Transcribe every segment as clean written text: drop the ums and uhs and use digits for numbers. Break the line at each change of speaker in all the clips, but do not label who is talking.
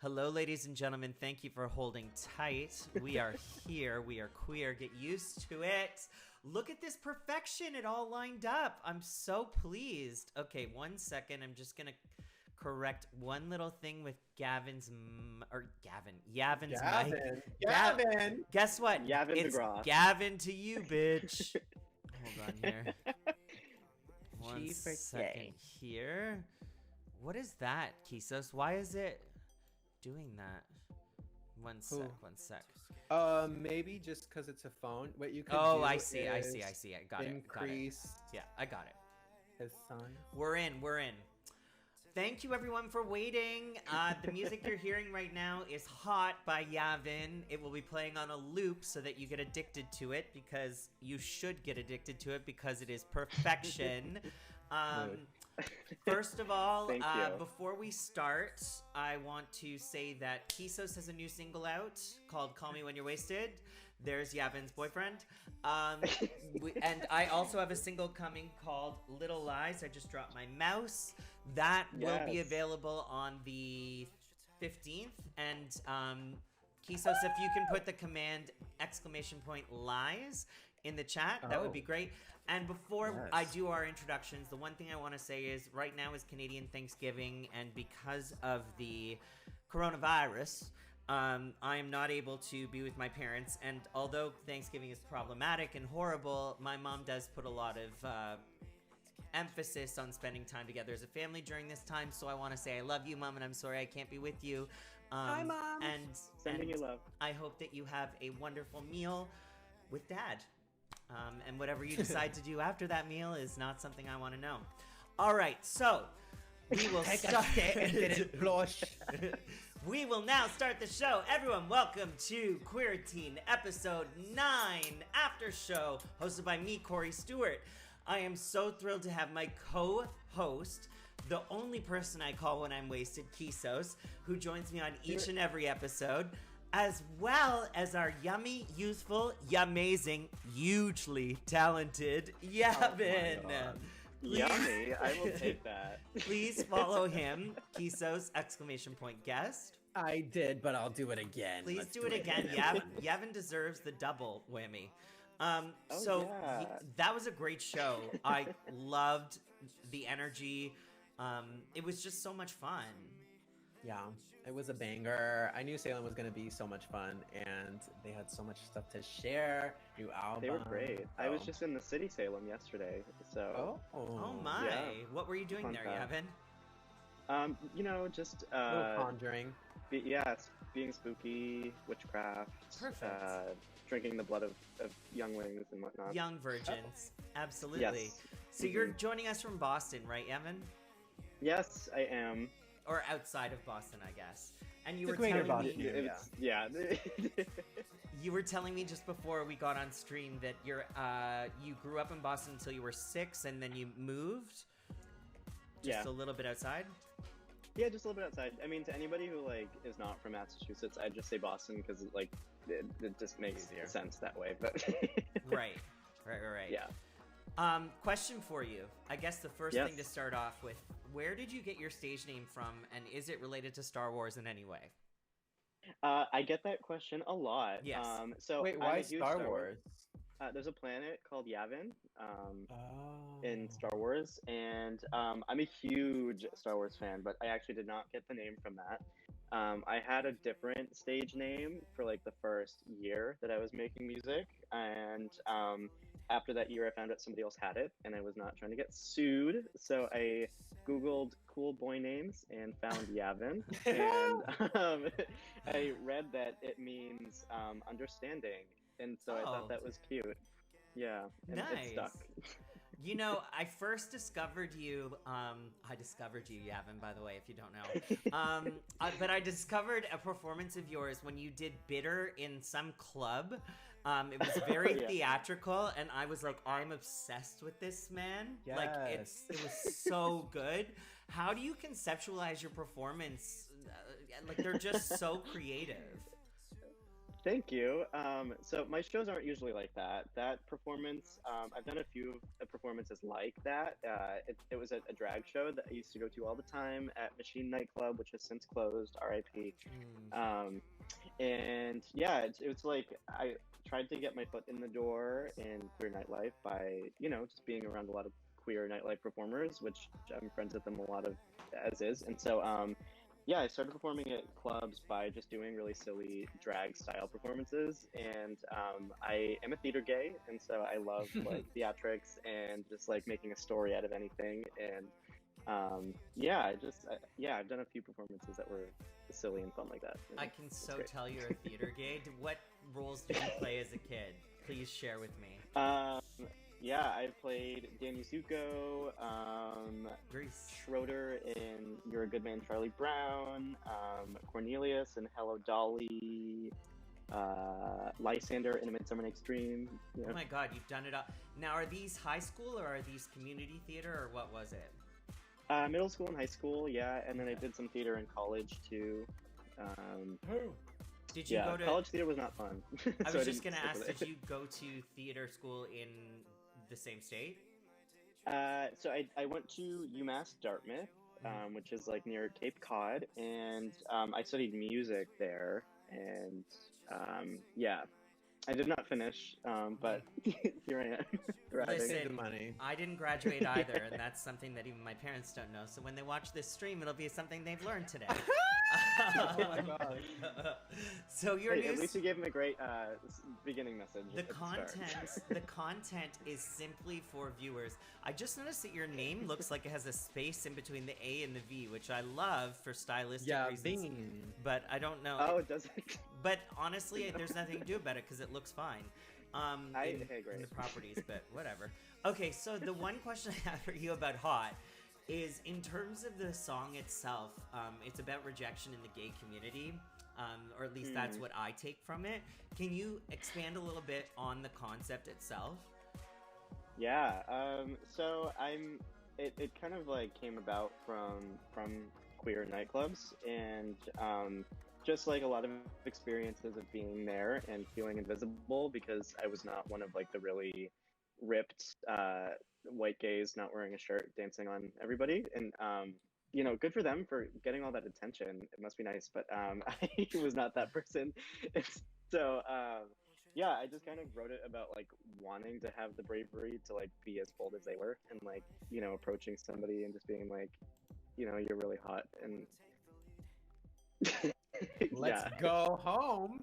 Hello, ladies and gentlemen. Thank you for holding tight. We are here. We are queer. Get used to it. Look at this perfection. It all lined up. I'm so pleased. Okay, 1 second. I'm just going to correct one little thing with Yavin's mic.
Yavin.
Guess what?
Yavin
it's
DeGraw.
Gavin to you, bitch. Hold on here. 1 second here. What is that, Kisos? Why is it doing that? One sec.
Maybe just because it's a phone. What you could
Oh,
do
I see. I got
increase
it. Yeah, I got it.
His son.
We're in. Thank you, everyone, for waiting. The music you're hearing right now is Hot by Yavin. It will be playing on a loop so that you get addicted to it, because you should get addicted to it because it is perfection. First of all, before we start, I want to say that Kisos has a new single out called Call Me When You're Wasted. There's Yavin's boyfriend. And I also have a single coming called Little Lies. I just dropped my mouse. That will be available on the 15th. And Kisos, if you can put the command ! lies in the chat, that would be great. And before I do our introductions, the one thing I want to say is right now is Canadian Thanksgiving, and because of the coronavirus, I am not able to be with my parents. And although Thanksgiving is problematic and horrible, my mom does put a lot of emphasis on spending time together as a family during this time. So I want to say I love you, Mom, and I'm sorry I can't be with you.
Hi, Mom.
And sending you love.
I hope that you have a wonderful meal with Dad. And whatever you decide to do after that meal is not something I want to know. All right, so we will start. We will now start the show. Everyone, welcome to Queerantine Episode 9 After Show, hosted by me, Cory Stewart. I am so thrilled to have my co-host, the only person I call when I'm wasted, Kisos, who joins me on each and every episode, as well as our yummy, youthful, amazing, hugely talented Yavin.
Oh yummy, I will take that.
Please follow him, Kisos, ! Guest.
I did, but I'll do it again.
Please do it again. Yavin deserves the double whammy. That was a great show. I loved the energy. It was just so much fun.
Yeah, it was a banger. I knew Salem was going to be so much fun, and they had so much stuff to share. New album.
They were great. I was just in the city Salem yesterday, so.
Oh my! Yeah. What were you doing there, Yavin?
Just
a little conjuring.
Being spooky, witchcraft.
Perfect.
Drinking the blood of younglings and whatnot.
Young virgins, absolutely.
Yes.
So you're joining us from Boston, right, Yavin?
Yes, I am.
Or outside of Boston, I guess. And you
were
telling me,
you
were telling me just before we got on stream that you grew up in Boston until you were 6, and then you moved. Just a little bit outside.
Yeah, just a little bit outside. I mean, to anybody who is not from Massachusetts, I'd just say Boston because it just makes sense that way. But
right.
Yeah.
Question for you. I guess the first thing to start off with, where did you get your stage name from, and is it related to Star Wars in any way?
I get that question a lot.
Yes.
Wait,
why Star Wars?
There's a planet called Yavin in Star Wars, and I'm a huge Star Wars fan, but I actually did not get the name from that. I had a different stage name for the first year that I was making music, and after that year I found out somebody else had it, and I was not trying to get sued, so I Googled cool boy names and found Yavin, and I read that it means understanding, and so I thought that was cute. Yeah, and
nice.
It stuck.
I first discovered you, Yavin, by the way, if you don't know. But I discovered a performance of yours when you did Bitter in some club. It was very theatrical, and I was like, I'm obsessed with this man.
Yes.
It was so good. How do you conceptualize your performance? They're just so creative.
Thank you. So my shows aren't usually like that. That performance, I've done a few performances like that. It was a drag show that I used to go to all the time at Machine Nightclub, which has since closed, RIP. And yeah, it was like I tried to get my foot in the door in queer nightlife by, just being around a lot of queer nightlife performers, which I'm friends with them a lot of as is. And so, yeah, I started performing at clubs by just doing really silly drag style performances. And I am a theater gay, and so I love like theatrics and just like making a story out of anything. And I've done a few performances that were silly and fun like that.
I can so tell you're a theater gay. What roles did you play as a kid? Please share with me.
Yeah, I played Danny Zuko, Schroeder in You're a Good Man, Charlie Brown, Cornelius in Hello Dolly, Lysander in A Midsummer Night's Dream. Yeah.
Oh my God, you've done it all. Now, are these high school or are these community theater or what was it?
Middle school and high school, yeah, and then I did some theater in college too.
Did you go to
college theater was not fun.
I was just gonna ask, did you go to theater school in the same state?
So I went to UMass Dartmouth, which is like near Cape Cod, and I studied music there, and I did not finish, but here I am.
Listen, I didn't graduate either, and that's something that even my parents don't know. So when they watch this stream, it'll be something they've learned today.
Oh my God.
So your
at least you gave him a great beginning message.
The content is simply for viewers. I just noticed that your name looks like it has a space in between the A and the V, which I love for stylistic reasons. But I don't know.
Oh, it doesn't.
But honestly, there's nothing to do about it because it looks fine in the properties, but whatever. Okay, so the one question I have for you about Hot is in terms of the song itself, it's about rejection in the gay community, or at least that's what I take from it. Can you expand a little bit on the concept itself?
Yeah, so it kind of like came about from queer nightclubs and just like a lot of experiences of being there and feeling invisible because I was not one of like the really ripped white gays not wearing a shirt dancing on everybody. And good for them for getting all that attention. It must be nice, but I was not that person. And so I just kind of wrote it about like wanting to have the bravery to like be as bold as they were and like approaching somebody and just being like you're really hot and
let's go home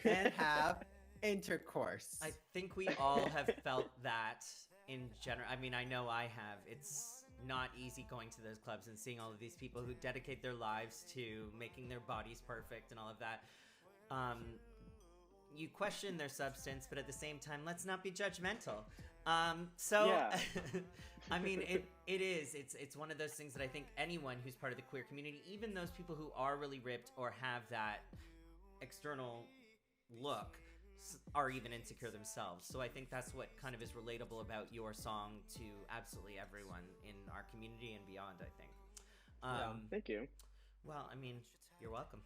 and have intercourse.
I think we all have felt that in general. I mean, I know I have. It's not easy going to those clubs and seeing all of these people who dedicate their lives to making their bodies perfect and all of that. You question their substance, but at the same time, let's not be judgmental. I mean, it is. It's one of those things that I think anyone who's part of the queer community, even those people who are really ripped or have that external look, are even insecure themselves. So I think that's what kind of is relatable about your song to absolutely everyone in our community and beyond, I think.
Thank you.
Well, I mean, you're welcome.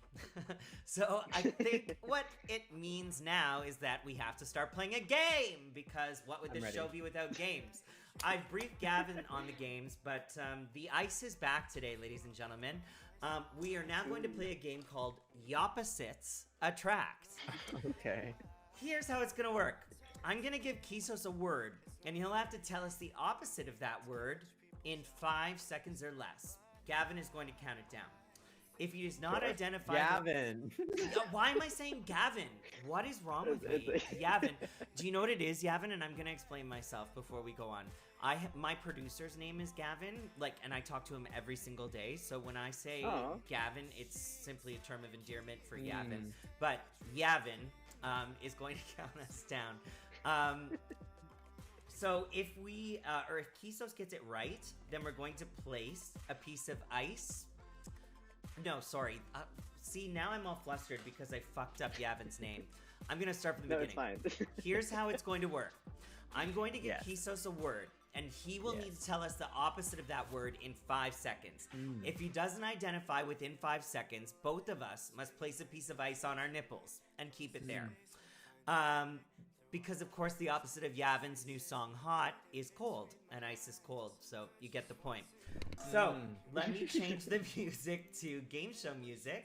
So I think what it means now is that we have to start playing a game, because what would this show be without games? I've briefed Gavin on the games, but the ice is back today, ladies and gentlemen. We are now going to play a game called Yopposites Attract.
Okay.
Here's how it's going to work. I'm going to give Kisos a word, and he'll have to tell us the opposite of that word in 5 seconds or less. Gavin is going to count it down. If he does not identify...
Gavin.
Why am I saying Gavin? What is wrong with me? Yavin. Do you know what it is, Yavin? And I'm going to explain myself before we go on. My producer's name is Gavin, and I talk to him every single day. So when I say Gavin, it's simply a term of endearment for Yavin. But Yavin is going to count us down. So if if Kisos gets it right, then we're going to place a piece of ice. No, sorry. See, now I'm all flustered because I fucked up Yavin's name. I'm going to start from the beginning.
No, it's fine.
Here's how it's going to work. I'm going to give Kisos a word. and he will
Yes.
need to tell us the opposite of that word in 5 seconds. If he doesn't identify within 5 seconds, both of us must place a piece of ice on our nipples and keep it there. Because, of course, the opposite of Yavin's new song, Hot, is cold, and ice is cold, so you get the point. So, let me change the music to game show music.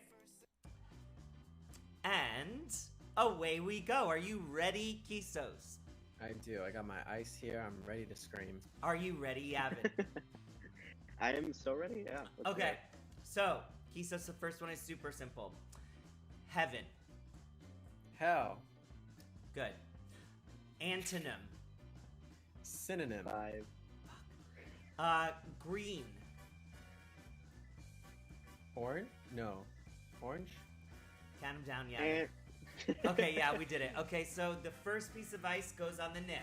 And away we go. Are you ready, Kisos?
I do. I got my ice here. I'm ready to scream.
Are you ready, Yavin?
I am so ready. Yeah. let's
Okay,
go.
so, Kisos, the first one is super simple. Heaven.
Hell.
Good. Antonym.
Synonym.
5.
Green.
Orange? No. Orange?
Count them down, Yavin.
And
Okay, yeah, we did it. Okay, so the first piece of ice goes on the nip.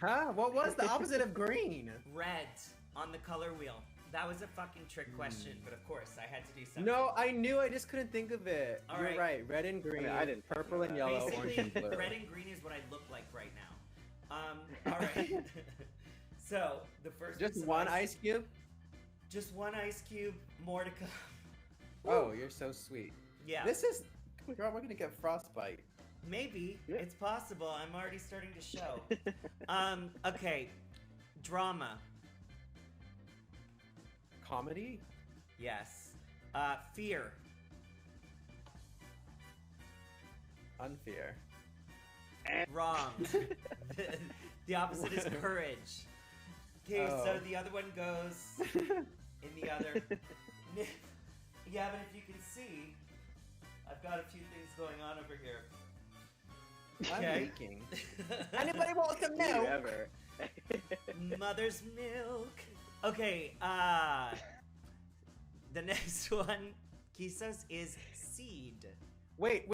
Huh? What was the opposite of green?
Red on the color wheel. That was a fucking trick question, but of course, I had to do something.
No, I knew. I just couldn't think of it.
All
You're
right.
right. Red and green.
I didn't think
Purple
of
and
that.
yellow, orange
Basically,
and blue.
red and green is what I look like right now. All right. So, the first piece
Just
of
one ice cube?
Just one ice cube, more to come.
Oh, you're so sweet.
Yeah.
This is... Girl, we're gonna get frostbite.
Maybe.
Yeah.
It's possible. I'm already starting to show. Okay. Drama.
Comedy?
Yes. Fear.
Unfair.
Wrong. The opposite is courage. Okay, so
Oh.
the other one goes in the other. Yeah, but if you can see, I've got a few things going on over here.
I'm
Okay.
leaking. Anybody want some milk?
Ever.
Mother's milk. Okay, the next one, Kisos, is seed.
Wait,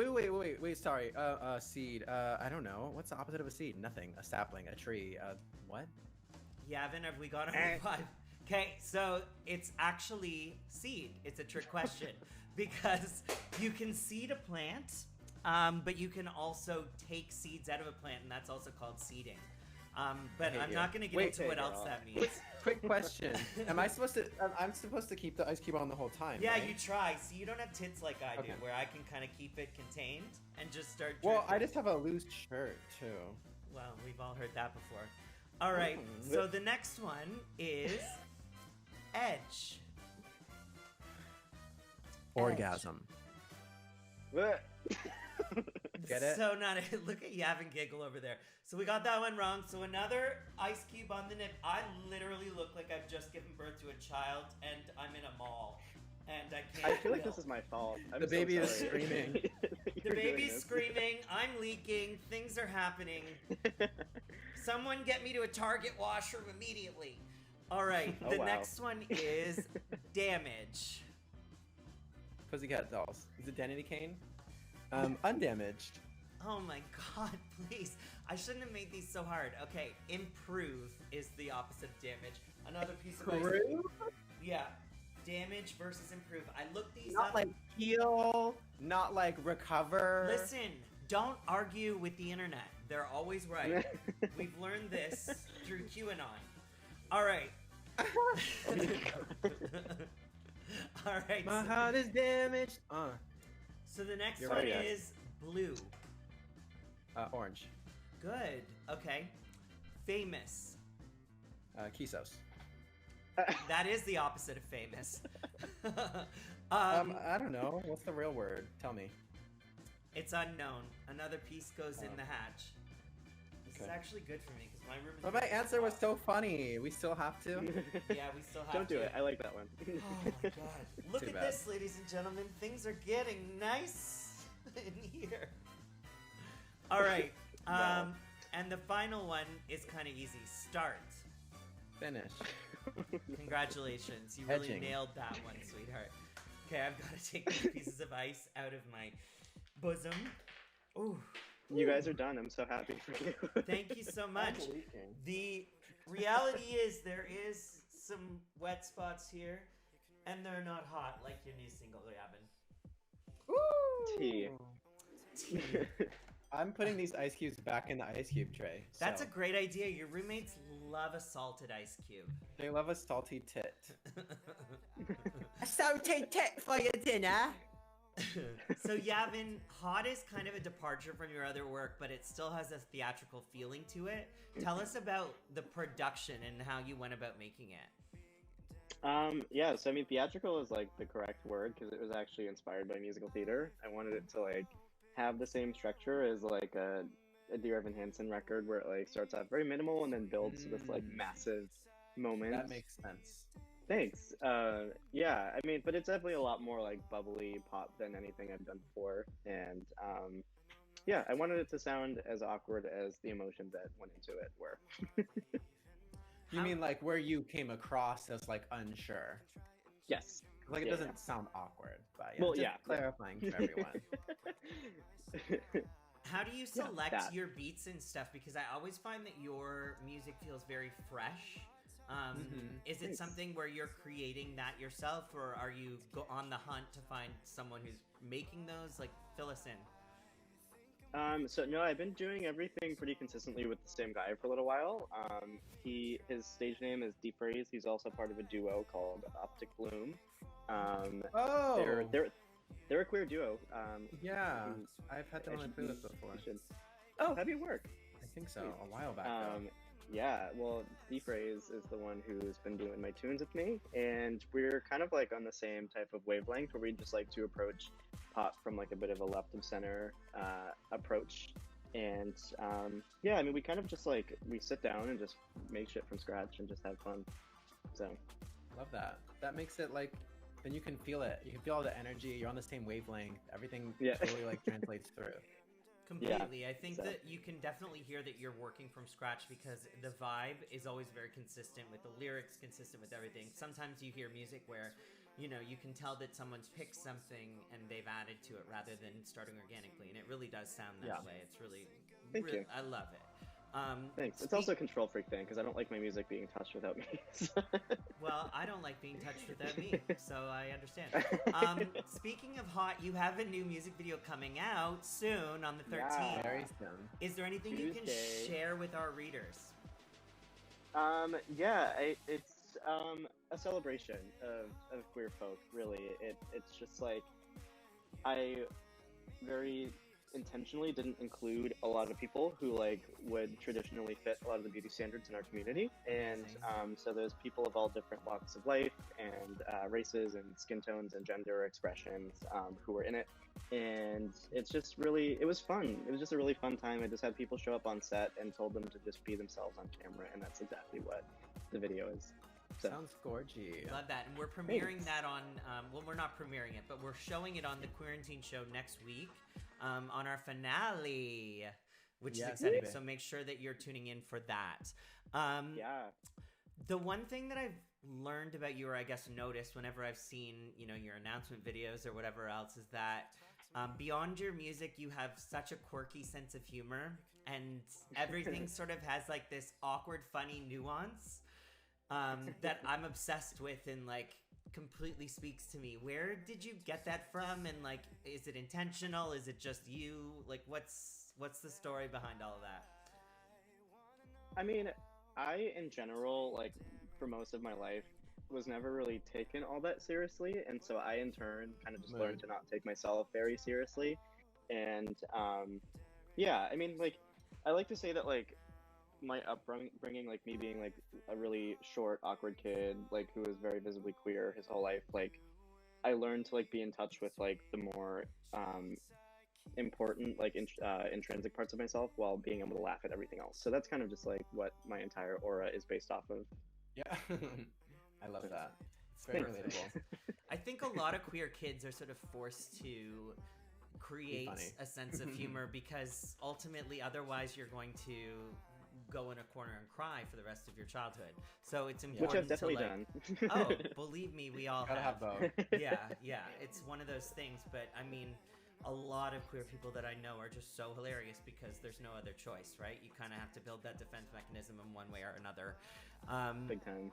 sorry. Seed. I don't know. What's the opposite of a seed? Nothing. A sapling, a tree, what?
Yavin, have we got our 5? Okay, so it's actually seed. It's a trick question because you can seed a plant, but you can also take seeds out of a plant, and that's also called seeding. But
hate
I'm
you.
not going to get
Wait,
into what else that means.
Quick question. Am I supposed to? I'm supposed to keep the ice cube on the whole time.
Yeah,
right?
you try. See, you don't have tits like I do,
Okay.
where I can kind of keep it contained and just start.
Well, I
drifting.
just have a loose shirt too.
Well, we've all heard that before. All right, so the next one is edge.
Orgasm. Get it?
So not look at Yavin giggle over there. So we got that one wrong. So another ice cube on the nip. I literally look like I've just given birth to a child and I'm in a mall. And I can't.
I feel like
feel.
this is my fault. I'm
The
so
baby is
sorry.
screaming.
The
You're doing
baby's
this.
screaming. I'm leaking. Things are happening. Someone get me to a Target washroom immediately. All right.
Oh,
The
wow.
next one is damage.
Pussycat dolls. Is it Danity Kane? Undamaged.
Oh my god, please. I shouldn't have made these so hard. Okay, improve is the opposite of damage. Another piece of ice.
Improve?
Yeah. Damage versus improve. I looked these
Not
up.
like heal. Not like recover.
Listen, don't argue with the internet. They're always right. We've learned this through QAnon. All right. All right.
My heart is damaged.
So the next
You're
one
right, yeah.
is blue.
Orange.
Good. Okay. Famous.
Kisos.
That is the opposite of famous.
I don't know. What's the real word? Tell me.
It's unknown. Another piece goes in
Oh.
the hatch. This is
Okay.
actually good for me because my room is.
But my
really
answer was
small.
so funny. We still have to.
Yeah, we still have
Don't do
to.
it. I like that one.
Oh my god. Look
Too
at
bad.
this, ladies and gentlemen. Things are getting nice in here. All right.
Wow.
And the final one is kind of easy. Start.
Finish.
Congratulations. You really
Edging.
nailed that one, sweetheart. Okay, I've got to take these pieces of ice out of my bosom. Ooh.
You guys are done. I'm so happy for you.
Thank you so much. The reality is there is some wet spots here, and they're not hot like your new single, Yavin.
Tea.
I'm putting these ice cubes back in the ice cube tray.
That's
so.
a great idea. Your roommates love a salted ice cube.
They love a salty tit.
A salty tit for your dinner.
So Yavin, Hot is kind of a departure from your other work, but it still has a theatrical feeling to it. Tell us about the production and how you went about making it.
Yeah, so I mean, theatrical is like the correct word because it was actually inspired by musical theater. I wanted it to like have the same structure as like a Dear Evan Hansen record where it like starts out very minimal and then builds to this like massive moment.
That makes sense.
Thanks. Yeah, I mean, but it's definitely a lot more like bubbly pop than anything I've done before. And yeah, I wanted it to sound as awkward as the emotions that went into it were.
You mean like where you came across as like unsure?
Yes.
Like it
Yeah,
doesn't sound awkward, but yeah,
Well,
just
yeah.
clarifying for everyone.
How do you select
that.
your beats and stuff? Because I always find that your music feels very fresh. Is it
Thanks.
something where you're creating that yourself, or are you on the hunt to find someone who's making those? Like, fill us in.
So no, I've been doing everything pretty consistently with the same guy for a little while. His stage name is Defraze. He's also part of a duo called Optic Bloom.
Oh,
They're a queer duo.
yeah, I've had them on my playlist before.
Oh, have you work?
I think so, a while back. Though.
Yeah, well, Defraze is the one who's been doing my tunes with me, and we're kind of like on the same type of wavelength where we just like to approach pop from like a bit of a left of center approach. And yeah, I mean, we kind of just like, we sit down and just make shit from scratch and just have fun. So.
Love that. That makes it like, then you can feel it. You can feel all the energy. You're on the same wavelength. Everything totally like translates through.
Completely.
Yeah,
I think that you can definitely hear that you're working from scratch because the vibe is always very consistent with the lyrics, consistent with everything. Sometimes you hear music where, you know, you can tell that someone's picked something and they've added to it rather than starting organically, and it really does sound that way. It's really,
Thank you.
I love it.
Thanks. It's also a control freak thing because I don't like my music being touched without me.
Well, I don't like being touched without me, so I understand. Speaking of Hot, you have a new music video coming out soon on the 13th.
Yeah.
Very soon.
Is there anything you can
Tuesday.
share with our readers?
Yeah, it's a celebration of queer folk. Really, it's just like I very intentionally didn't include a lot of people who like would traditionally fit a lot of the beauty standards in our community, and so there's people of all different walks of life and races and skin tones and gender expressions who were in it, and it's just really, it was fun. It was just a really fun time. I just had people show up on set and told them to just be themselves on camera, and that's exactly what the video is. So.
Sounds gorgy.
Love that. And we're premiering that on, well, we're not premiering it, but we're showing it on the Quarantine Show next week on our finale, which is exciting. So make sure that you're tuning in for that.
Yeah.
The one thing that I've learned about you, or I guess noticed whenever I've seen, you know, your announcement videos or whatever else, is that beyond your music, you have such a quirky sense of humor, and everything sort of has like this awkward, funny nuance that I'm obsessed with and like completely speaks to me. Where did you get that from? And like, is it intentional? Is it just you? Like, what's the story behind all of that?
I mean, I in general, like for most of my life, was never really taken all that seriously, and so I in turn kind of just learned to not take myself very seriously. And yeah, I mean, like I like to say that like my upbringing, like me being like a really short, awkward kid, like who was very visibly queer his whole life, like I learned to like be in touch with like the more important, like intrinsic parts of myself while being able to laugh at everything else. So that's kind of just like what my entire aura is based off of.
Yeah. I love that. It's very relatable.
I think a lot of queer kids are sort of forced to create a sense of humor because ultimately otherwise you're going to go in a corner and cry for the rest of your childhood. So it's important.
Which I've definitely done.
Oh, believe me, we all
Gotta have both.
Yeah. It's one of those things. But I mean, a lot of queer people that I know are just so hilarious because there's no other choice, right? You kind of have to build that defense mechanism in one way or another.
Big time.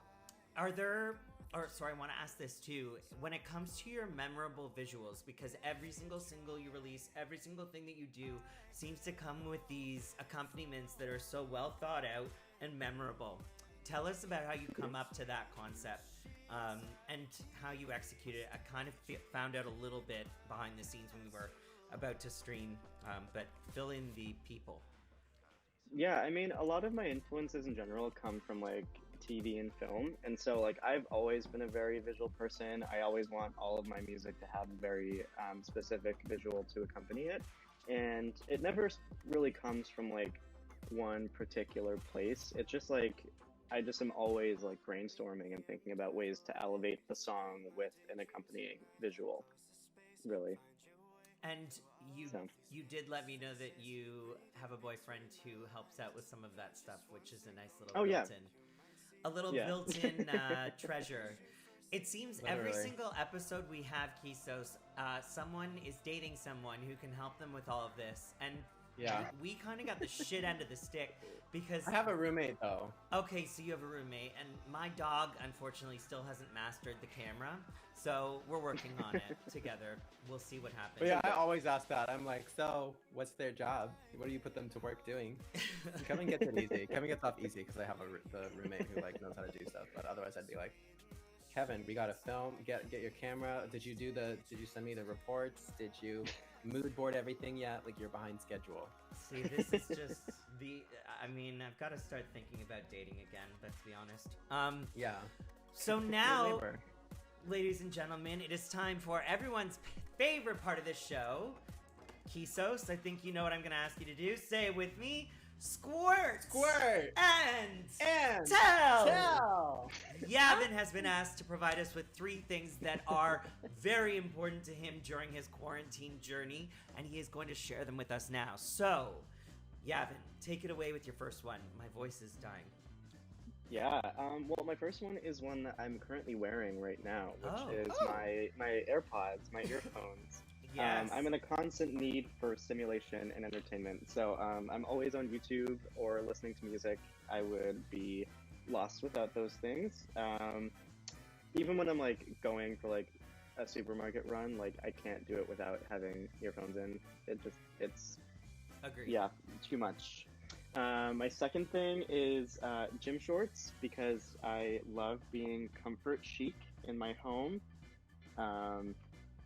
are there, or sorry, I want to ask this too. When it comes to your memorable visuals, because every single single you release, every single thing that you do seems to come with these accompaniments that are so well thought out and memorable. Tell us about how you come up to that concept and how you execute it. I kind of found out a little bit behind the scenes when we were about to stream, but fill in the people.
Yeah, I mean, a lot of my influences in general come from like TV and film, and so like I've always been a very visual person. I always want all of my music to have a very specific visual to accompany it, and it never really comes from like one particular place. It's just like I just am always like brainstorming and thinking about ways to elevate the song with an accompanying visual, really.
And you did let me know that you have a boyfriend who helps out with some of that stuff, which is a nice little built-in treasure. It seems every single episode we have Kisos, someone is dating someone who can help them with all of this, and we kind of got the shit end of the stick because
I have a roommate though.
Okay, so you have a roommate, and my dog unfortunately still hasn't mastered the camera, so we're working on it together. We'll see what happens.
But yeah, I always ask that. I'm like, so what's their job? What do you put them to work doing? Kevin gets it easy. Kevin gets off easy because I have the roommate who like knows how to do stuff. But otherwise, I'd be like, Kevin, we got to film. Get your camera. Did you send me the reports? Did you mood board everything yet? Like you're behind schedule.
See, this is just I mean, I've got to start thinking about dating again. Let's be honest.
Yeah.
So now, ladies and gentlemen, it is time for everyone's favorite part of this show. Kisos, I think you know what I'm going to ask you to do. Say it with me. Squirt!
Squirt!
And tell! Yavin has been asked to provide us with 3 things that are very important to him during his quarantine journey, and he is going to share them with us now. So, Yavin, take it away with your first one. My voice is dying.
Yeah, well, my first one is one that I'm currently wearing right now, which is my AirPods, my earphones.
Yes.
I'm in a constant need for stimulation and entertainment, so I'm always on YouTube or listening to music. I would be lost without those things. Even when I'm like going for like a supermarket run, like I can't do it without having earphones in. It's
Agreed.
Yeah, too much. My second thing is gym shorts, because I love being comfort chic in my home.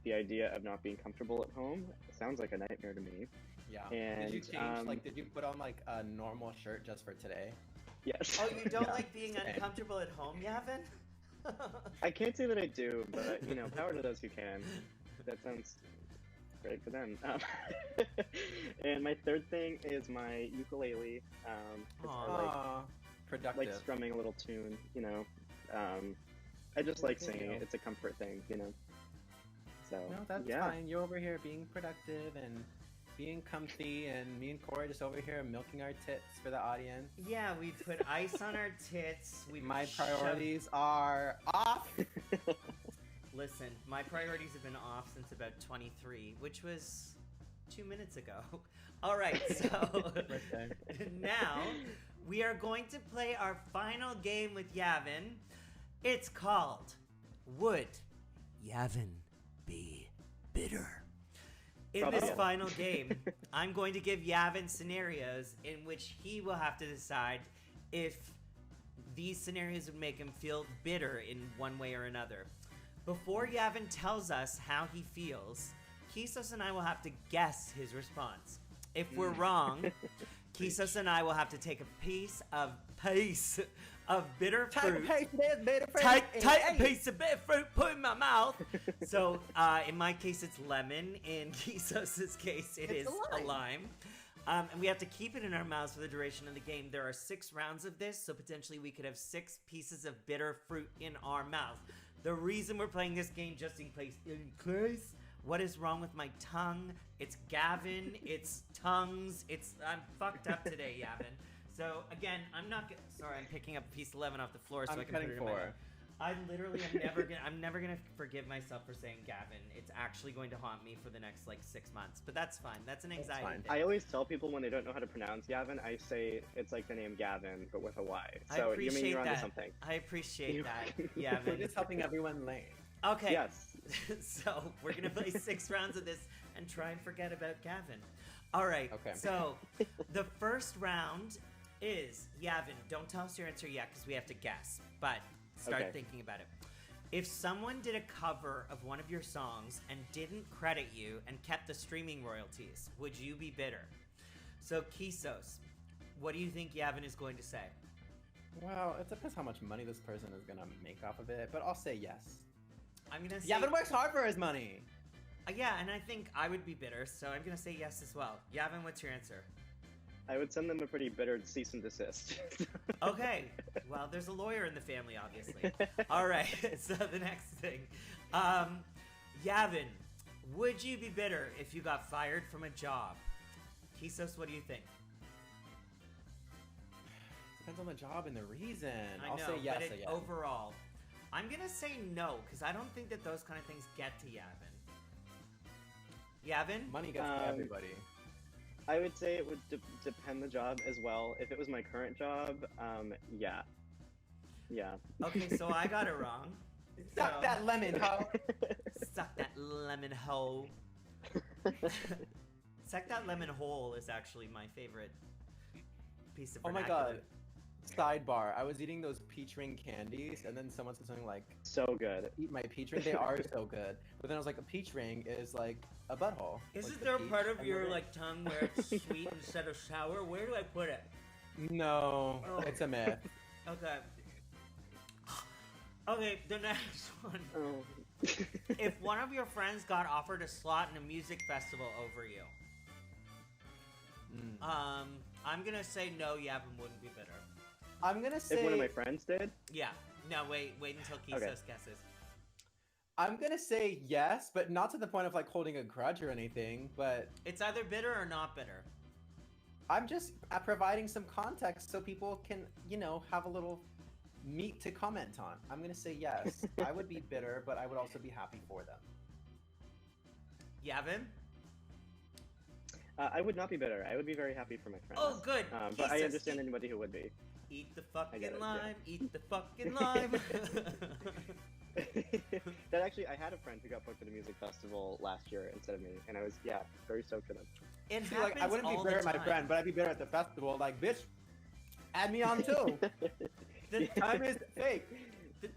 The idea of not being comfortable at home sounds like a nightmare to me.
Yeah.
And,
did you change, did you put on like a normal shirt just for today?
Yes.
Oh, you don't like being uncomfortable at home, Yavin?
I can't say that I do, but, you know, power to those who can. That sounds great for them. And my third thing is my ukulele. It's for,
productive.
like strumming a little tune, you know. I just like singing it. It's a comfort thing, you know. So,
no, that's fine. You're over here being productive and being comfy, and me and Cory just over here milking our tits for the audience.
Yeah, we put ice on our tits.
My priorities are off.
Listen, my priorities have been off since about 23, which was 2 minutes ago. All right, so now we are going to play our final game with Yavin. It's called Would Yavin Be Bitter? In this final game, I'm going to give Yavin scenarios in which he will have to decide if these scenarios would make him feel bitter in one way or another. Before Yavin tells us how he feels, Kisos and I will have to guess his response. If we're wrong, Kisos and I will have to take a piece of bitter fruit. Tight piece of bitter fruit, put in my mouth. So, in my case, it's lemon. In Kisos' case, it's a lime. And we have to keep it in our mouths for the duration of the game. There are 6 rounds of this, so potentially we could have 6 pieces of bitter fruit in our mouth. The reason we're playing this game, just in case, what is wrong with my tongue? It's Gavin, it's tongues, I'm fucked up today, Yavin. So again, I'm picking up a piece of lemon off the floor so I can put it in my mouth. I literally I'm never gonna forgive myself for saying Gavin. It's actually going to haunt me for the next like 6 months, but that's fine. That's an anxiety thing.
I always tell people when they don't know how to pronounce Yavin, I say it's like the name Gavin, but with a Y. So you mean you're onto something.
I appreciate that, Yavin.
We're just helping everyone learn.
Okay.
Yes.
So we're gonna play 6 rounds of this and try and forget about Gavin. All right.
Okay.
So the first round is Yavin. Don't tell us your answer yet because we have to guess, but start thinking about it. If someone did a cover of one of your songs and didn't credit you and kept the streaming royalties, would you be bitter? So Kisos, what do you think Yavin is going to say?
Well, it depends how much money this person is gonna make off of it, but I'll say yes.
I'm gonna say
Yavin works hard for his money.
Yeah, and I think I would be bitter, so I'm gonna say yes as well. Yavin, what's your answer?
I would send them a pretty bitter cease and desist.
Okay, well, there's a lawyer in the family, obviously. All right, so the next thing. Yavin, would you be bitter if you got fired from a job? Kisos, what do you think?
Depends on the job and the reason.
I'll
say yes
but
again.
Overall, I'm gonna say no, because I don't think that those kind of things get to Yavin. Yavin?
Money gets to everybody.
I would say it would depend the job as well. If it was my current job, yeah. Yeah.
Okay, so I got it wrong.
Suck that lemon, ho!
Suck that lemon hoe. Suck that lemon hole is actually my favorite piece of vernacular.
Oh my god. Sidebar, I was eating those peach ring candies, and then someone said something like,
so good.
Eat my peach ring? They are so good. But then I was like, a peach ring is like a butthole.
Isn't
like
there a
peach
part of
and
your
the ring.
like tongue where it's sweet instead of sour? Where do I put it?
No,
Oh.
it's a myth.
Okay. Okay, the next one.
Oh.
If one of your friends got offered a slot in a music festival over you, I'm gonna say no, Yavin wouldn't be bitter.
I'm gonna say...
If one of my friends did?
Yeah. No, wait until Kisos guesses.
I'm gonna say yes, but not to the point of like holding a grudge or anything, but...
It's either bitter or not bitter.
I'm just providing some context so people can, you know, have a little meat to comment on. I'm gonna say yes. I would be bitter, but I would also be happy for them.
Yavin?
I would not be bitter. I would be very happy for my friends.
Oh, good.
But I
Kisos,
understand anybody who would be.
Eat the fucking
it,
lime.
yeah.
Eat the fucking lime.
That actually, I had a friend who got booked at a music festival last year instead of me, and I was, very stoked for them.
It
See,
happens
like, I wouldn't be
all
bitter
the
at my
time.
friend, but I'd be bitter at the festival. Like, bitch, add me on too.
The,
Time is fake.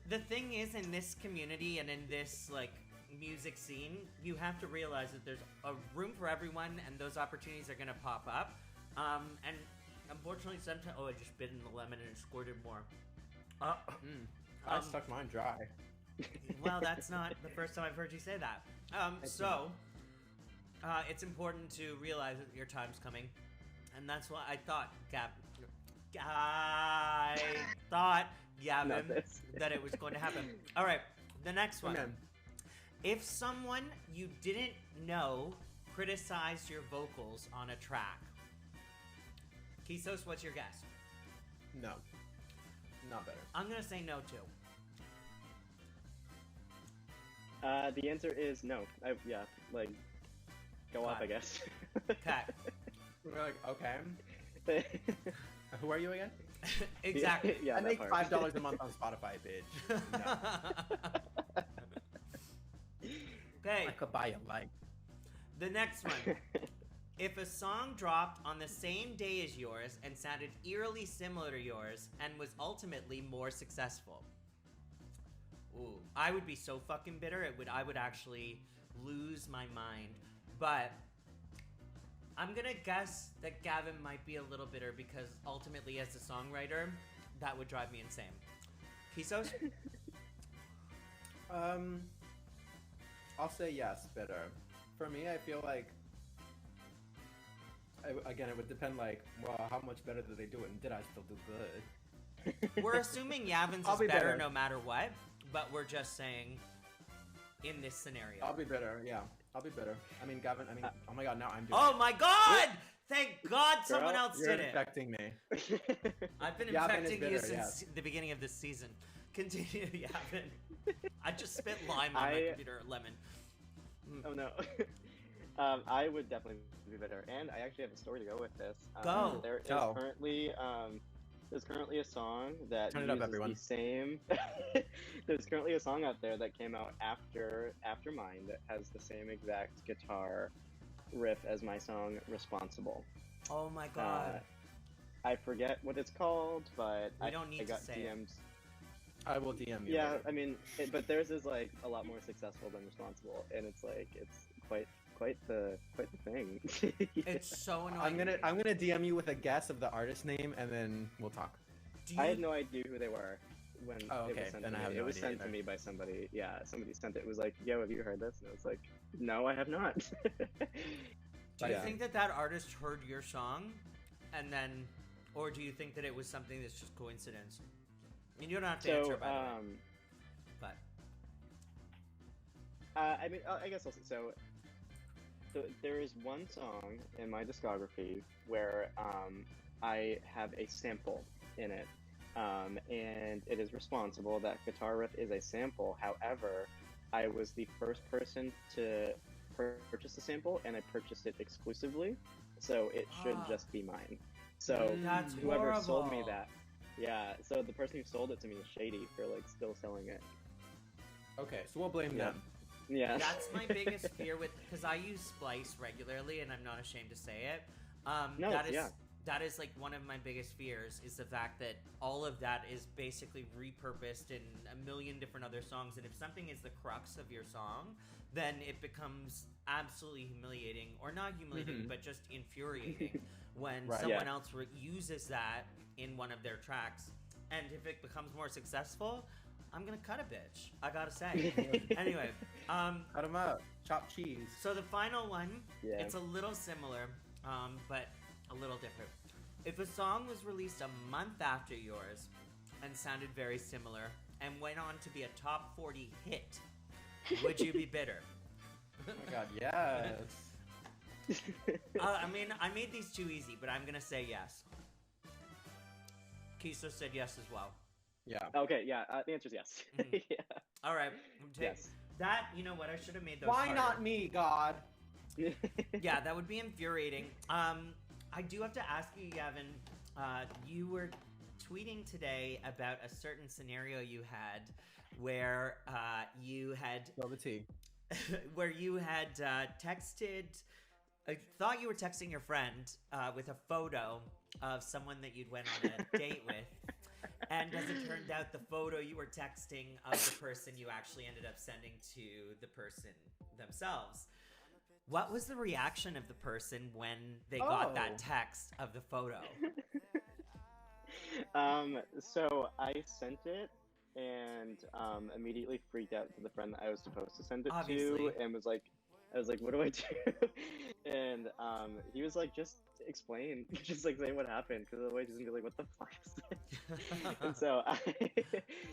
the thing is, in this community and in this like music scene, you have to realize that there's a room for everyone, and those opportunities are gonna pop up. And unfortunately, sometimes I just bit in the lemon and it squirted more.
I stuck mine dry.
Well, that's not the first time I've heard you say that. It's important to realize that your time's coming, and that's why I thought Yavin, that it was going to happen. All right, the next one.
Okay.
If someone you didn't know criticized your vocals on a track, Kisos, what's your guess?
No. Not better.
I'm gonna say no too.
The answer is no. Go off, I guess.
Okay.
We're like, okay. Who are you again?
Exactly.
Yeah,
I
that
make
part.
$5 a month on Spotify, bitch. No.
Okay,
I could buy a like.
the next one. If a song dropped on the same day as yours and sounded eerily similar to yours and was ultimately more successful. Ooh, I would be so fucking bitter. I would actually lose my mind. But I'm gonna guess that Gavin might be a little bitter because ultimately, as a songwriter, that would drive me insane. Kisos?
I'll say yes, bitter. For me, I feel like, again, it would depend, like, well, how much better did they do it, and did I still do good?
We're assuming Yavin's
I'll
is
be
better
better.
no matter what, but we're just saying in this scenario.
I'll be bitter, yeah. I'll be bitter. I mean, Gavin, oh my god, now I'm doing
Oh
it.
my god! Thank God someone
Girl,
else
You're
did it.
infecting me.
I've been
Yavin is
infecting you
bitter,
since
yes.
the beginning of this season. Continue, Yavin. I just spit lime on my computer, lemon.
Oh no. I would definitely be bitter, and I actually have a story to go with this.
Go.
There's currently a song that
Turn it
uses
up, everyone.
the same. There's currently a song out there that came out after mine that has the same exact guitar riff as my song "Responsible."
Oh my god.
I forget what it's called, but
We don't need
I got
to say
DMs.
it.
I will DM you.
Yeah,
later.
I mean, but theirs is like a lot more successful than Responsible, and it's like it's quite the thing. Yeah.
It's so annoying.
I'm gonna DM you with a guess of the artist name, and then we'll talk.
I had no idea who they were when it
okay,
was sent
then
to
I
me.
have
It
no
was
idea
sent to
either.
me by somebody. Yeah, somebody sent it. It was like, "Yo, have you heard this?" And I was like, "No, I have not."
Do you
Yeah.
think that artist heard your song, and then, or do you think that it was something that's just coincidence? I mean, you don't have to answer, by the way. But
I mean, I guess I'll say so. There is one song in my discography where I have a sample in it, and it is Responsible. That guitar riff is a sample. However, I was the first person to purchase the sample, and I purchased it exclusively, so it should just be mine. So
That's
whoever sold me
horrible.
that, yeah. So the person who sold it to me is shady for like still selling it.
Okay, so we'll blame
Yeah.
them.
Yeah.
that's my biggest fear with, because I use Splice regularly, and I'm not ashamed to say it.
No, yeah.
That is like one of my biggest fears, is the fact that all of that is basically repurposed in a million different other songs, and if something is the crux of your song, then it becomes absolutely humiliating, or not humiliating, but just infuriating when
Right.
someone
Yeah.
else uses that in one of their tracks. And if it becomes more successful, I'm gonna cut a bitch, I gotta say. Anyway,
Cut them up. Chop cheese.
so the final one,
Yeah.
it's a little similar, but a little different. If a song was released a month after yours and sounded very similar and went on to be a top 40 hit, would you be bitter?
Oh my god, yes.
I mean, I made these too easy, but I'm gonna say yes. Kisos said yes as well.
Yeah.
Okay, yeah. The answer is yes.
Mhm.
Yeah.
All right,
Yes.
that. You know what? I should have made those.
Why
harder.
not me, God?
Yeah, that would be infuriating. I do have to ask you, Yavin. You were tweeting today about a certain scenario you had, where you had
Spill the tea.
texted. I thought you were texting your friend with a photo of someone that you'd went on a date with. And as it turned out, the photo you were texting of the person you actually ended up sending to the person themselves. What was the reaction of the person when they got that text of the photo?
So I sent it and immediately freaked out to the friend that I was supposed to send it
Obviously.
to, and I was like, what do I do? And he was like, just explain, just like say what happened, because otherwise he's gonna be like, what the fuck is this? And so
Do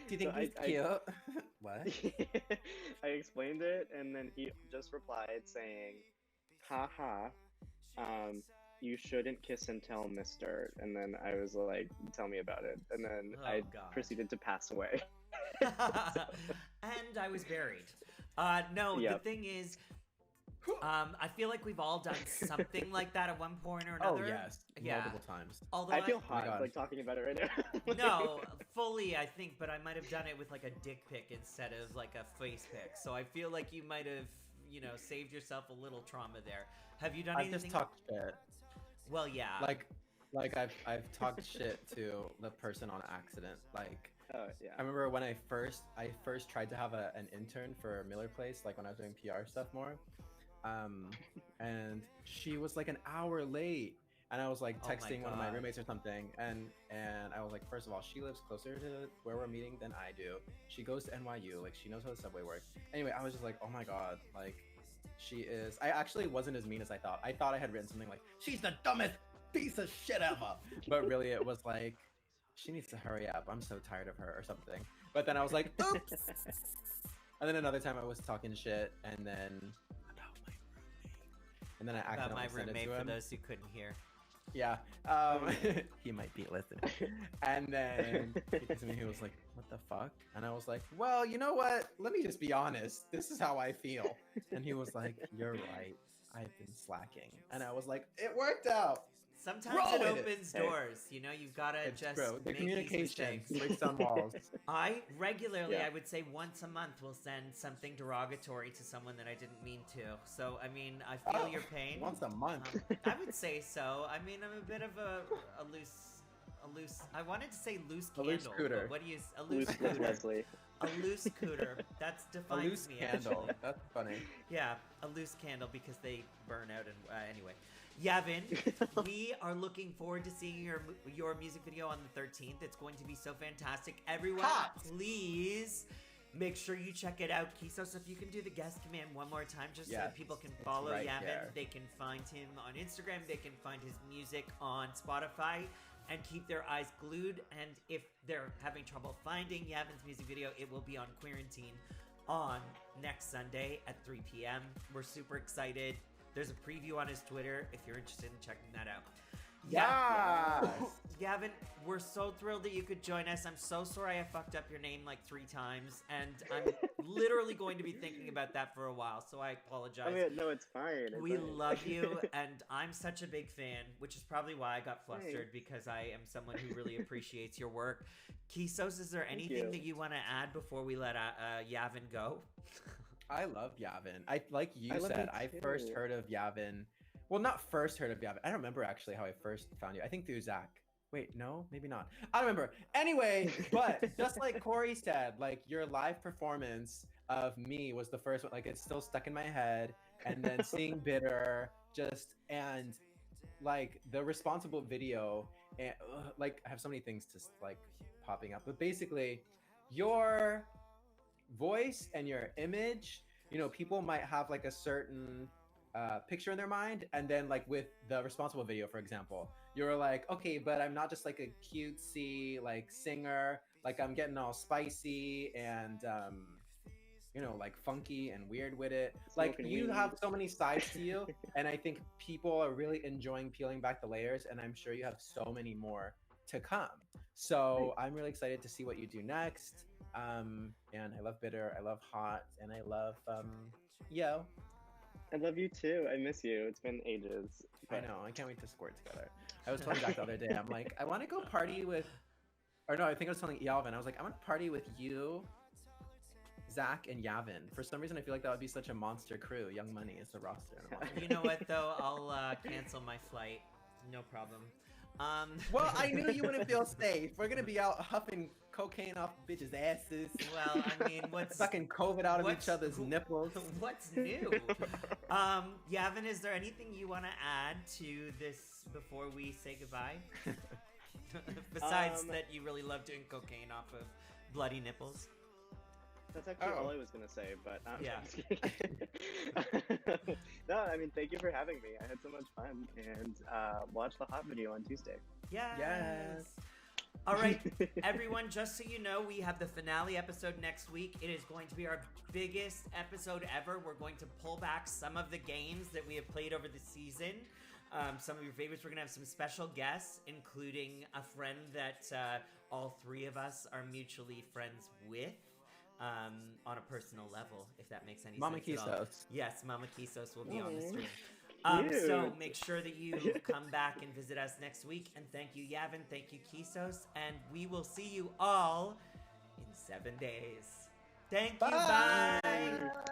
you think he's cute? What?
I explained it, and then he just replied saying, haha, you shouldn't kiss and tell, mister. And then I was like, tell me about it. And then
Oh,
I
God.
proceeded to pass away.
And I was buried. No, the
Yep.
thing is, I feel like we've all done something like that at one point or
Oh
another.
yes,
Yeah.
multiple times.
Although
I feel
Oh my
hot
God.
like talking about it right now.
no, fully, I think, but I might have done it with like a dick pic instead of like a face pic. So I feel like you might have, saved yourself a little trauma there. Have you done
I've
anything?
just talked shit.
Well, yeah.
Like I've talked shit to the person on accident. Like
Oh yeah.
I remember when I first tried to have an intern for Miller Place, like when I was doing PR stuff more. And she was like an hour late, and I was like
Oh my
texting one of my
God.
roommates or something, and I was like, first of all, she lives closer to where we're meeting than I do. She goes to NYU, like she knows how the subway works. Anyway, I was just like, oh my God, like she is. I actually wasn't as mean as I thought. I thought I had written something like, she's the dumbest piece of shit ever, but really it was like, she needs to hurry up. I'm so tired of her or something. But then I was like, oops. And then another time I was talking shit, and then about my roommate, and then I
About
accidentally
my
sent it
roommate,
to
for
him.
those who couldn't hear.
Yeah. He might be listening. And then he was like, what the fuck? And I was like, well, you know what? Let me just be honest. This is how I feel. And he was like, you're right. I've been slacking. And I was like, it worked out.
Sometimes
Roll
it
with it.
opens doors. You know, you've got to
It's
just
true. The
make these
communication
mistakes.
breaks down walls.
I regularly,
Yeah.
I would say once a month, will send something derogatory to someone that I didn't mean to. So, I mean, I feel your pain.
Once a month.
I would say so. I mean, I'm a bit of a loose. I wanted to say loose
A
candle.
loose cooter.
But what do you? A
Loose
loose
with
cooter.
Leslie.
A loose cooter. That's
A
defines
loose
me.
candle.
Actually.
That's funny.
Yeah, a loose candle because they burn out. And anyway, Yavin, we are looking forward to seeing your music video on the 13th. It's going to be so fantastic. Everyone,
Hot.
please make sure you check it out. Kisos, if you can do the guest command one more time, just so
Yes,
that people can
it's
follow
right
Yavin.
there.
They can find him on Instagram. They can find his music on Spotify. And keep their eyes glued. And if they're having trouble finding Yavin's music video, it will be on Quarantine on next Sunday at 3 p.m. We're super excited. There's a preview on his Twitter if you're interested in checking that out.
Yes.
Gavin, we're so thrilled that you could join us. I'm so sorry I fucked up your name like 3 times, and I'm literally going to be thinking about that for a while, so I apologize.
I mean, no, it's fine. It's
We
fine.
love you, and I'm such a big fan, which is probably why I got flustered, because I am someone who really appreciates your work. Kisos, is there anything
you.
that you want to add before we let Yavin go?
I love Yavin. Like you
I love
said,
him
I
too.
first heard of Yavin. Well, not first heard of Yavin. I don't remember actually how I first found you. I think through Zach. Wait, no, maybe not. I don't remember. Anyway, but just like Cory said, like your live performance of me was the first one. Like it's still stuck in my head. And then seeing Bitter, and like the responsible video, and like I have so many things just like popping up. But basically, your voice and your image, people might have like a certain picture in their mind, and then like with the responsible video, for example, you're like, okay, but I'm not just like a cutesy like singer, like I'm getting all spicy and like funky and weird with it. Like
Smoking
you
weed.
have so many sides to you, and I think people are really enjoying peeling back the layers, and I'm sure you have so many more to come. So I'm really excited to see what you do next. And I love Bitter, I love Hot, and I love Yo.
I love you too. I miss you. It's been ages.
I know, I can't wait to squirt together. I was telling Zach the other day, I'm like, I want to go party with, or no, I think I was telling Yavin, I was like, I want to party with you, Zach, and Yavin. For some reason, I feel like that would be such a monster crew. Young Money is the roster. And I'm like,
You know what, though? I'll cancel my flight. No problem.
well, I knew you wouldn't feel safe. We're going to be out huffing cocaine off bitches' asses.
Well, I mean, what's...
Sucking COVID out of
what's-
each other's nipples.
What's new? Yavin, is there anything you want to add to this before we say goodbye? Besides that you really love doing cocaine off of bloody nipples.
That's actually
Oh.
all I was gonna say, but
Yeah.
No, I mean, thank you for having me. I had so much fun, and watch the Hot video on Tuesday.
Yes. All right, everyone, just so you know, we have the finale episode next week. It is going to be our biggest episode ever. We're going to pull back some of the games that we have played over the season. Some of your favorites. We're going to have some special guests, including a friend that all 3 of us are mutually friends with. On a personal level, if that makes any
Mama
sense at all.
Kisos.
Yes, Mama Kisos will be on the
Aw.
stream.
Cute.
So make sure that you come back and visit us next week. And thank you, Yavin. Thank you, Kisos. And we will see you all in 7 days. Thank you. Bye.